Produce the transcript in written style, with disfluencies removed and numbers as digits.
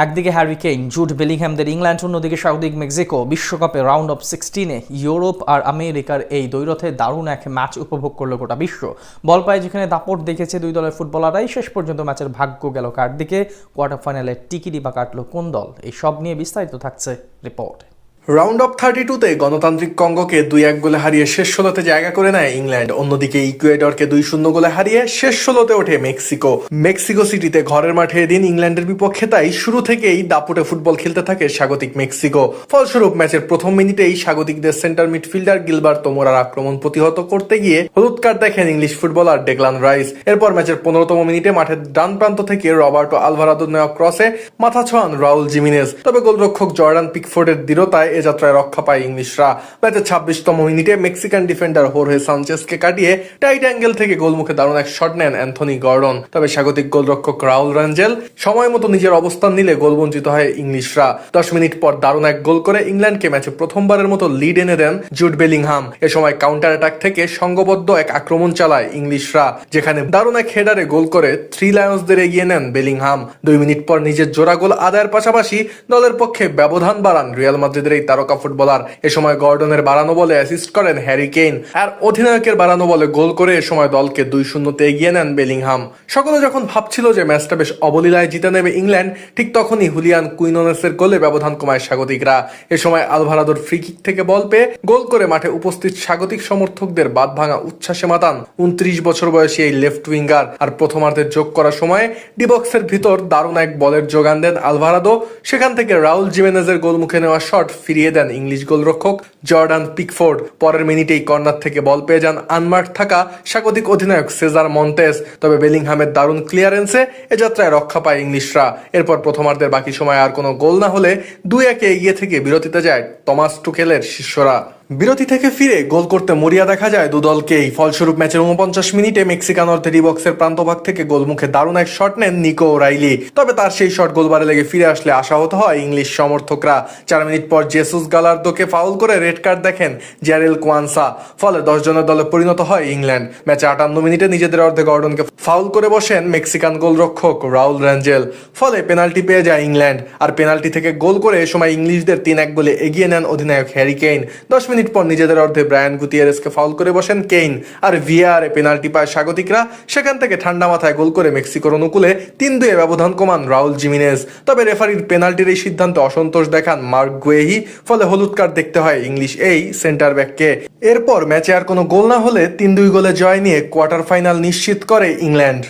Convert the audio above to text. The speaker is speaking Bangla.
একদিকে হ্যারি কেইন, জুড বেলিংহ্যামদের ইংল্যান্ড, অন্যদিকে স্বাগতিক মেক্সিকো। বিশ্বকাপে রাউন্ড অফ 16-এ ইউরোপ আর আমেরিকার এই দ্বৈরথে দারুণ এক ম্যাচ উপভোগ করলো গোটা বিশ্ব। বল পায়ে যেখানে দাপট দেখেছে দুই দলের ফুটবলাররাই, শেষ পর্যন্ত ম্যাচের ভাগ্য গেল কার দিকে, কোয়ার্টার ফাইনালে টিকিটি বা কাটলো কোন দল, এই সব নিয়ে বিস্তারিত থাকছে রিপোর্ট। রাউন্ড অফ 32-তে গণতান্ত্রিক কঙ্গোকে 2-1 গোলে হারিয়ে শেষ 16তে জায়গা করে নেয় ইংল্যান্ড। অন্যদিকে ইকুয়েডরকে 2-0 গোলে হারিয়ে শেষ 16তে ওঠে মেক্সিকো সিটিতে ঘরের মাঠে এদিন ইংল্যান্ডের বিপক্ষে, তাই শুরু থেকেই দাপুটে ফুটবল খেলতে থাকে স্বাগতিক মেক্সিকো। ফলস্বরূপ ম্যাচের প্রথম মিনিটেই স্বাগতিকদের সেন্টার মিডফিল্ডার গিলবার্তো মোরার আক্রমণ প্রতিহত করতে গিয়ে হলুদ কার্ড দেখেন ইংলিশ ফুটবলার ডেকলান রাইস। এরপর ম্যাচের 15তম মিনিটে মাঠের ডান প্রান্ত থেকে রবার্টো আলভারাদোর নেওয়া ক্রসে মাথা ছোঁয়ান রাউল জিমিনেজ, তবে গোলরক্ষক জর্ডান পিকফোর্ডের দৃঢ়তায় এ যাত্রায় রক্ষা পায় ইংলিশরা। ম্যাচের 26তম মিনিটে মেক্সিকান ডিফেন্ডার হোর্হে সানচেজকে কাটিয়ে টাইট অ্যাঙ্গেল থেকে গোলমুখে দারুণ এক শট নেন অ্যান্থনি গর্ডন, তবে স্বাগতিক গোলরক্ষক রাউল রাঞ্জেল সময় মতো নিজের অবস্থান নিলে গোলবঞ্চিত হয় ইংলিশরা। 10 মিনিট পর দারুণ এক গোল করে ইংল্যান্ডকে ম্যাচে প্রথমবারের মতো লিড এনে দেন জুড বেলিংহাম। এ সময় কাউন্টার অ্যাটাক থেকে সংঘবদ্ধ এক আক্রমণ চালায় ইংলিশরা, যেখানে দারুণ এক হেডারে গোল করে থ্রি লায়ন্সদের এগিয়ে নেন বেলিংহাম। 2 মিনিট পর নিজের জোড়া গোল আদায়ের পাশাপাশি দলের পক্ষে ব্যবধান বাড়ান রিয়াল মাদ্রিদের এই তারকা ফুটবলার। এ সময় গর্ডনের বাড়ানো বলে অ্যাসিস্ট করেন হ্যারি কেইন, আর অধিনায়কের বাড়ানো বলে গোল করে এ সময় দলকে 2-0-তে এগিয়ে নেন বেলিংহাম। সকলে যখন ভাবছিল যে ম্যাচটা বেশ অবলীলায় জিতে নেবে ইংল্যান্ড, ঠিক তখনই হুলিয়ান কুইনোনেসের গোলে ব্যবধান কমায় স্বাগতিকরা। এ সময় আলভারাদোর ফ্রি কিক থেকে বল পেয়ে গোল করে মাঠে উপস্থিত স্বাগতিক সমর্থকদের বাদ ভাঙা উচ্ছ্বাসে মাতান 29 বছর বয়সী এই লেফট উইঙ্গার। আর প্রথমার্ধের যোগ করার সময় ডিবক্সের ভিতর দারুণ এক বলের যোগান দেন আলভারাদো, সেখান থেকে রাউল জিমেনেজের গোলমুখে নেওয়া শট ফিরিয়ে দেন ইংলিশ গোলরক্ষক জর্ডান পিকফোর্ড। পরের মিনিটেই কর্নার থেকে বল পেয়ে যান আনমার্ক থাকা স্বাগতিক অধিনায়ক সেজার মন্তেস, তবে বেলিংহামের দারুণ ক্লিয়ারেন্সে এ যাত্রায় রক্ষা পায় ইংলিশরা। এরপর প্রথমার্ধের বাকি সময় আর কোনো গোল না হলে 2-1 এগিয়ে থেকে বিরতিতে যায় টমাস টুখেলের শিষ্যরা। বিরতি থেকে ফিরে গোল করতে মরিয়া দেখা যায় দুদলকেই। ফলস্বরূপ ম্যাচের 49 মিনিটে মেক্সিকান অর্ধে ডিবক্সের প্রান্তভাগ থেকে গোলমুখে দারুণ এক শট নেন নিকো ওরাইলি, তবে তার সেই শট গোলবারে লেগে ফিরে আসলে আশাহত হয় ইংলিশ সমর্থকরা। 4 মিনিট পর জেসুস গালার্দোকে ফাউল করে রেড কার্ড দেখেন জ্যারেল কোয়ানসা, ফলে 10 জনের দলে পরিণত হয় ইংল্যান্ড। ম্যাচে 58 মিনিটে নিজেদের অর্ধে গর্ডনকে ফাউল করে বসেন মেক্সিকান গোলরক্ষক রাউল রাঞ্জেল, ফলে পেনাল্টি পেয়ে যায় ইংল্যান্ড। আর পেনাল্টি থেকে গোল করে এ সময় ইংলিশদের 3-1 গোলে এগিয়ে নেন অধিনায়ক হ্যারি কেইন। 10 মিনিট পর নিজেদের অর্ধে ব্রায়ান গুতিয়েরেসকে ফাউল করে বসেন কেইন, আর ভিআরে পেনাল্টি পায় স্বাগতিকরা। সেখান থেকে ঠান্ডা মাথায় গোল করে মেক্সিকোর অনুকূলে 3-2 ব্যবধান কমান রাউল জিমিনেজ, তবে রেফারির পেনাল্টির এই সিদ্ধান্তে অসন্তোষ দেখান মার্ক গুয়েহি, ফলে হলুদ কার্ড দেখতে হয় ইংলিশ এই সেন্টার ব্যাককে। এরপর ম্যাচে আর কোনো গোল না হলে 3-2 গোলে জয় নিয়ে কোয়ার্টার ফাইনাল নিশ্চিত করে ইংল্যান্ড।